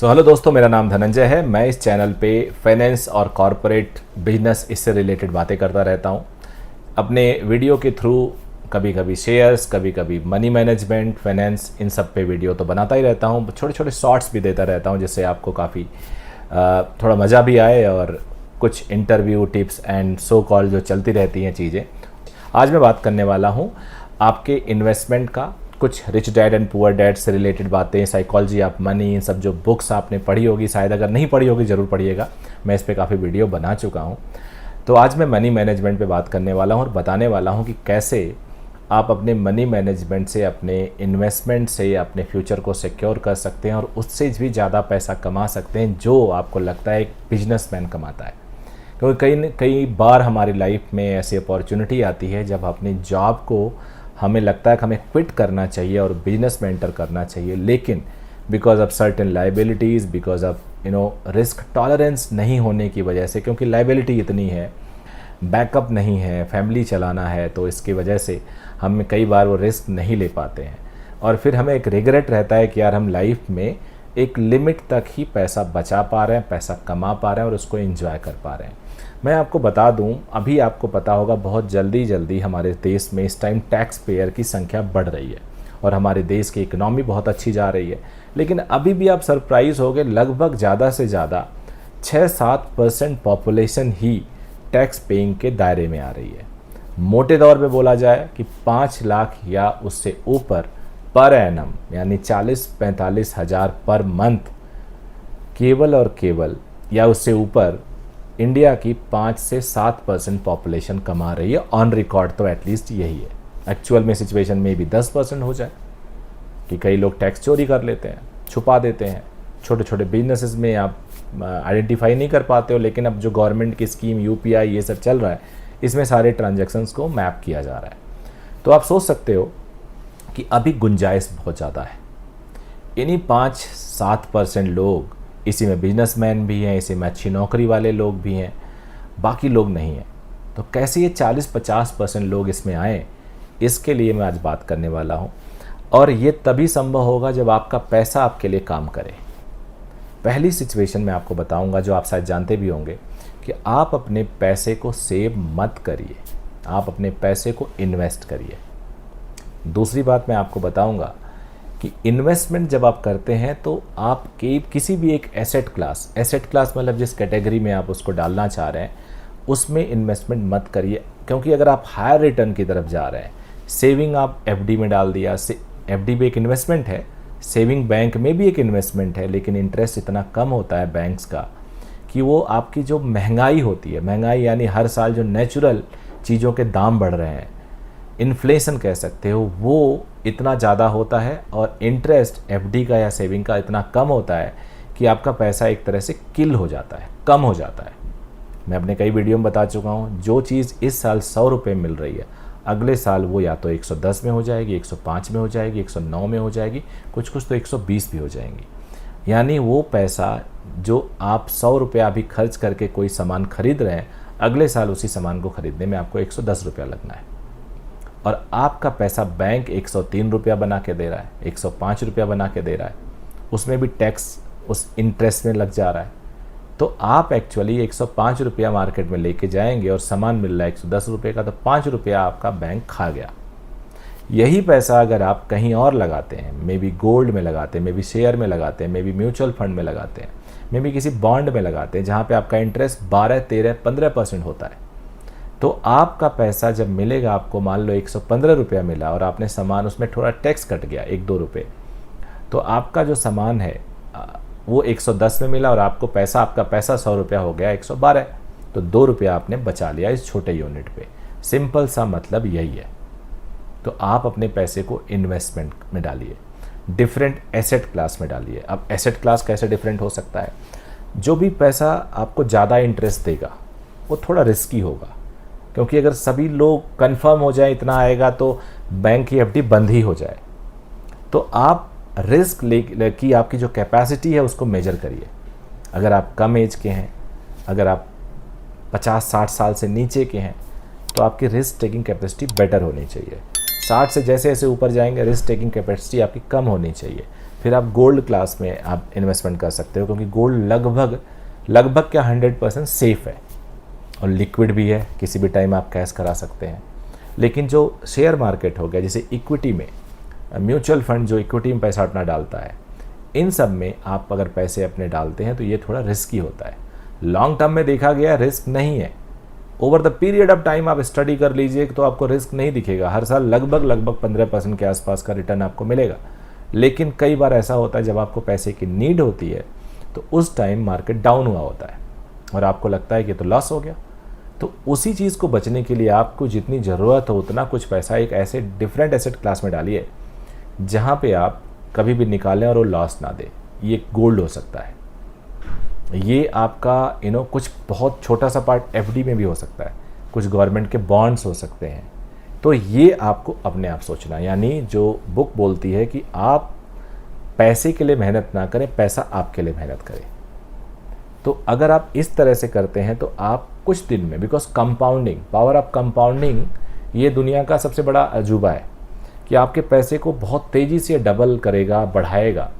Hello दोस्तों, मेरा नाम धनंजय है। मैं इस चैनल पे फाइनेंस और कॉरपोरेट बिजनेस इससे रिलेटेड बातें करता रहता हूँ। अपने वीडियो के थ्रू कभी कभी शेयर्स, कभी कभी मनी मैनेजमेंट, फाइनेंस, इन सब पे वीडियो तो बनाता ही रहता हूँ। छोटे छोटे शॉर्ट्स भी देता रहता हूँ जिससे आपको काफ़ी थोड़ा मज़ा भी आए और कुछ interview tips and so call जो चलती रहती हैं चीज़ें। आज मैं बात करने वाला हूँ आपके इन्वेस्टमेंट का, कुछ rich dad and poor dad से रिलेटेड बातें, साइकोलॉजी ऑफ मनी, इन सब जो बुक्स आपने पढ़ी होगी, शायद अगर नहीं पढ़ी होगी ज़रूर पढ़िएगा। मैं इस पर काफ़ी वीडियो बना चुका हूँ। तो आज मैं मनी मैनेजमेंट पे बात करने वाला हूँ और बताने वाला हूँ कि कैसे आप अपने मनी मैनेजमेंट से, अपने इन्वेस्टमेंट से अपने फ्यूचर को सिक्योर कर सकते हैं और उससे भी ज़्यादा पैसा कमा सकते हैं जो आपको लगता है एक बिजनेसमैन कमाता है। क्योंकि कई बार हमारी लाइफ में ऐसी अपॉर्चुनिटी आती है जब अपनी जॉब को हमें लगता है कि हमें क्विट करना चाहिए और बिजनेस में एंटर करना चाहिए, लेकिन because of certain liabilities, because of risk tolerance नहीं होने की वजह से, क्योंकि लाइबिलिटी इतनी है, बैकअप नहीं है, फैमिली चलाना है, तो इसकी वजह से हम कई बार वो रिस्क नहीं ले पाते हैं और फिर हमें एक रिग्रेट रहता है कि यार हम लाइफ में एक लिमिट तक ही पैसा बचा पा रहे हैं, पैसा कमा पा रहे हैं और उसको एंजॉय कर पा रहे हैं। मैं आपको बता दूं, अभी आपको पता होगा बहुत जल्दी हमारे देश में इस टाइम टैक्स पेयर की संख्या बढ़ रही है और हमारे देश की इकोनॉमी बहुत अच्छी जा रही है, लेकिन अभी भी आप सरप्राइज़ होगे, लगभग ज़्यादा से ज़्यादा 6-7% पॉपुलेशन ही टैक्स पेइंग के दायरे में आ रही है। मोटे तौर पे बोला जाए कि 5 लाख या उससे ऊपर पर एनम, यानी 40-45 हज़ार पर मंथ केवल और केवल, या उससे ऊपर इंडिया की 5 से 7% पॉपुलेशन कमा रही है। ऑन रिकॉर्ड तो एटलीस्ट यही है। एक्चुअल में सिचुएशन में भी 10% हो जाए कि कई लोग टैक्स चोरी कर लेते हैं, छुपा देते हैं। छोटे छोटे बिजनेसेस में आप आइडेंटिफाई नहीं कर पाते हो, लेकिन अब जो गवर्नमेंट की स्कीम UPI ये सब चल रहा है, इसमें सारे ट्रांजैक्शंस को मैप किया जा रहा है। तो आप सोच सकते हो कि अभी गुंजाइश बहुत ज़्यादा है। इन्हीं 5-7% लोग, इसी में बिजनेसमैन भी हैं, इसी में अच्छी नौकरी वाले लोग भी हैं, बाकी लोग नहीं हैं। तो कैसे ये 40-50% लोग इसमें आए, इसके लिए मैं आज बात करने वाला हूँ। और ये तभी संभव होगा जब आपका पैसा आपके लिए काम करे। पहली सिचुएशन मैं आपको बताऊंगा जो आप शायद जानते भी होंगे कि आप अपने पैसे को सेव मत करिए, आप अपने पैसे को इन्वेस्ट करिए। दूसरी बात मैं आपको बताऊंगा कि इन्वेस्टमेंट जब आप करते हैं तो आप किसी भी एक एसेट क्लास मतलब जिस कैटेगरी में आप उसको डालना चाह रहे हैं उसमें इन्वेस्टमेंट मत करिए। क्योंकि अगर आप हायर रिटर्न की तरफ जा रहे हैं, सेविंग आप FD में डाल दिया, FD भी एक इन्वेस्टमेंट है, सेविंग बैंक में भी एक इन्वेस्टमेंट है, लेकिन इंटरेस्ट इतना कम होता है बैंक्स का कि वो आपकी जो महंगाई होती है, महंगाई यानी हर साल जो नेचुरल चीज़ों के दाम बढ़ रहे हैं, इन्फ्लेशन कह सकते हो, वो इतना ज़्यादा होता है और इंटरेस्ट FD का या सेविंग का इतना कम होता है कि आपका पैसा एक तरह से किल हो जाता है, कम हो जाता है। मैं अपने कई वीडियो में बता चुका हूँ, जो चीज़ इस साल 100 रुपये मिल रही है, अगले साल वो या तो 110 में हो जाएगी, 105 में हो जाएगी, 109 में हो जाएगी, कुछ तो 120 भी हो जाएंगी। यानी वो पैसा जो आप 100 रुपया अभी खर्च करके कोई सामान खरीद रहे हैं, अगले साल उसी सामान को खरीदने में आपको 110 रुपया लगना है। और आपका पैसा बैंक 103 रुपया बना के दे रहा है, 105 रुपया बना के दे रहा है, उसमें भी टैक्स उस इंटरेस्ट में लग जा रहा है। तो आप एक्चुअली 105 रुपया मार्केट में लेके जाएंगे और सामान मिल रहा है 110 रुपये का, तो 5 रुपया आपका बैंक खा गया। यही पैसा अगर आप कहीं और लगाते हैं, मे बी गोल्ड में लगाते हैं, मे बी शेयर में लगाते हैं, मे बी म्यूचुअल फंड में लगाते हैं, मे बी किसी बॉन्ड में लगाते हैं जहाँ पे आपका इंटरेस्ट 12-13-15% होता है, तो आपका पैसा जब मिलेगा, आपको मान लो 115 रुपया मिला और आपने सामान, उसमें थोड़ा टैक्स कट गया 1-2 रुपये, तो आपका जो सामान है वो 110 में मिला और आपका पैसा 100 रुपया हो गया 112, तो 2 रुपया आपने बचा लिया इस छोटे यूनिट पे। सिंपल सा मतलब यही है। तो आप अपने पैसे को इन्वेस्टमेंट में डालिए, डिफरेंट एसेट क्लास में डालिए। अब एसेट क्लास कैसे डिफरेंट हो सकता है? जो भी पैसा आपको ज़्यादा इंटरेस्ट देगा वो थोड़ा रिस्की होगा, क्योंकि अगर सभी लोग कंफर्म हो जाए इतना आएगा तो बैंक की FD बंद ही हो जाए। तो आप रिस्क की आपकी जो कैपेसिटी है उसको मेजर करिए। अगर आप कम एज के हैं, अगर आप 50-60 साल से नीचे के हैं, तो आपकी रिस्क टेकिंग कैपेसिटी बेटर होनी चाहिए। 60 से जैसे जैसे ऊपर जाएंगे रिस्क टेकिंग कैपेसिटी आपकी कम होनी चाहिए। फिर आप गोल्ड क्लास में आप इन्वेस्टमेंट कर सकते हो, क्योंकि गोल्ड लगभग क्या 100% सेफ़ है और लिक्विड भी है, किसी भी टाइम आप कैश करा सकते हैं। लेकिन जो शेयर मार्केट हो गया, जैसे इक्विटी में म्यूचुअल फंड जो इक्विटी में पैसा अपना डालता है, इन सब में आप अगर पैसे अपने डालते हैं तो ये थोड़ा रिस्की होता है। लॉन्ग टर्म में देखा गया रिस्क नहीं है। Over the period of time आप स्टडी कर लीजिए तो आपको रिस्क नहीं दिखेगा। हर साल लगभग 15% के आसपास का रिटर्न आपको मिलेगा। लेकिन कई बार ऐसा होता है जब आपको पैसे की नीड होती है तो उस टाइम मार्केट डाउन हुआ होता है और आपको लगता है कि तो लॉस हो गया। तो उसी चीज़ को बचने के लिए आपको जितनी ज़रूरत हो उतना कुछ पैसा एक ऐसे डिफरेंट एसेट क्लास में डालिए जहाँ पे आप कभी भी निकालें और वो लॉस ना दे। ये गोल्ड हो सकता है, ये आपका कुछ बहुत छोटा सा पार्ट एफडी में भी हो सकता है, कुछ गवर्नमेंट के बॉन्ड्स हो सकते हैं। तो ये आपको अपने आप सोचना, यानी जो बुक बोलती है कि आप पैसे के लिए मेहनत ना करें, पैसा आपके लिए मेहनत करे। तो अगर आप इस तरह से करते हैं तो आप कुछ दिन में, because compounding, power of compounding ये दुनिया का सबसे बड़ा अजूबा है कि आपके पैसे को बहुत तेज़ी से डबल करेगा, बढ़ाएगा।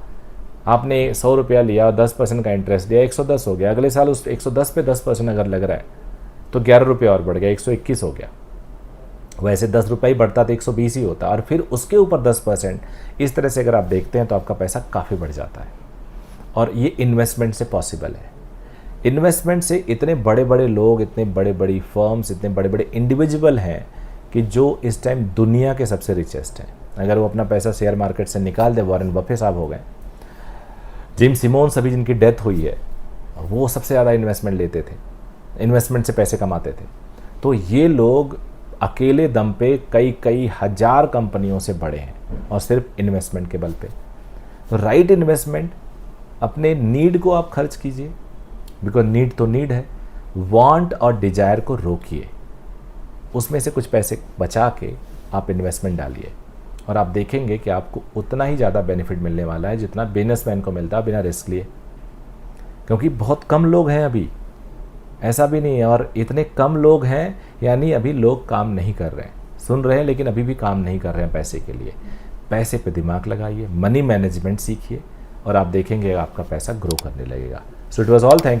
आपने 100 रुपया लिया और 10% का इंटरेस्ट दिया, 110 हो गया। अगले साल उस 110 पे 10% अगर लग रहा है तो 11 रुपये और बढ़ गया, 121 हो गया। वैसे 10 रुपये ही बढ़ता तो 120 ही होता, और फिर उसके ऊपर 10%। इस तरह से अगर आप देखते हैं तो आपका पैसा काफ़ी बढ़ जाता है। और ये इन्वेस्टमेंट से पॉसिबल है। इन्वेस्टमेंट से इतने बड़े बड़े लोग, इतने बड़े बड़ी फर्म्स, इतने बड़े बड़े इंडिविजुअल हैं कि जो इस टाइम दुनिया के सबसे रिचेस्ट हैं। अगर वो अपना पैसा शेयर मार्केट से निकाल दे, वॉरेन बफे साहब हो गए, जिम सिमोन्स अभी जिनकी डेथ हुई है, वो सबसे ज़्यादा इन्वेस्टमेंट लेते थे, इन्वेस्टमेंट से पैसे कमाते थे। तो ये लोग अकेले दम पे कई हज़ार कंपनियों से बड़े हैं और सिर्फ इन्वेस्टमेंट के बल पे। तो राइट इन्वेस्टमेंट, अपने नीड को आप खर्च कीजिए, बिकॉज नीड तो नीड है। वांट और डिजायर को रोकिए, उसमें से कुछ पैसे बचा के आप इन्वेस्टमेंट डालिए और आप देखेंगे कि आपको उतना ही ज़्यादा बेनिफिट मिलने वाला है जितना बिजनेसमैन को मिलता है बिना रिस्क लिए। क्योंकि बहुत कम लोग हैं अभी, ऐसा भी नहीं है, और इतने कम लोग हैं यानी अभी लोग काम नहीं कर रहे हैं, सुन रहे हैं लेकिन अभी भी काम नहीं कर रहे हैं पैसे के लिए। पैसे पे दिमाग लगाइए, मनी मैनेजमेंट सीखिए और आप देखेंगे आपका पैसा ग्रो करने लगेगा। So it was all. Thank you.